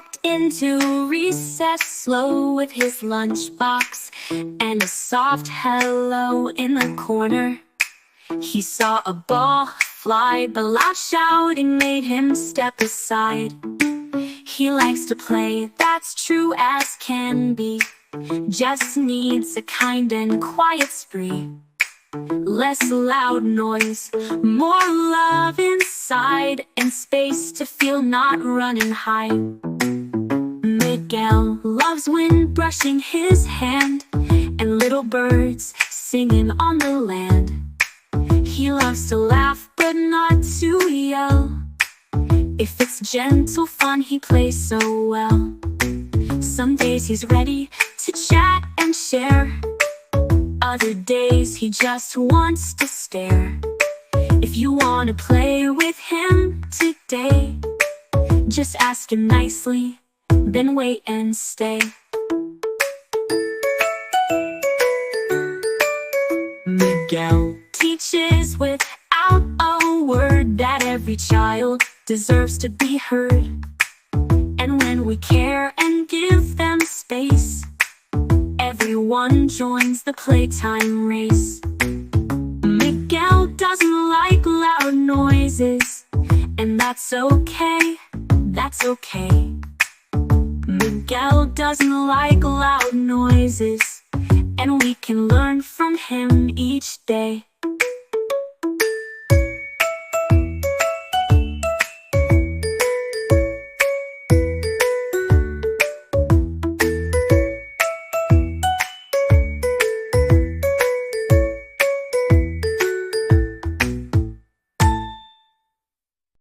walked into recess slow with his lunchbox and a soft hello in the corner. He saw a ball fly, but loud shouting made him step aside. He likes to play, that's true as can be. Just needs a kind and quiet spree. Less loud noise, more love inside, and space to feel, not running high. Miguel loves wind brushing his hand and little birds singing on the land. He loves to laugh but not to yell. If it's gentle fun, he plays so well. Some days he's ready to chat and share. Other days he just wants to stare. If you wanna play with him today, just ask him nicely, then wait and stay. Miguel teaches without a word that every child deserves to be heard. And when we care and give them space, everyone joins the playtime race. Miguel doesn't like loud noises, and that's okay, that's okay. Miguel doesn't like loud noises, and we can learn from him each day.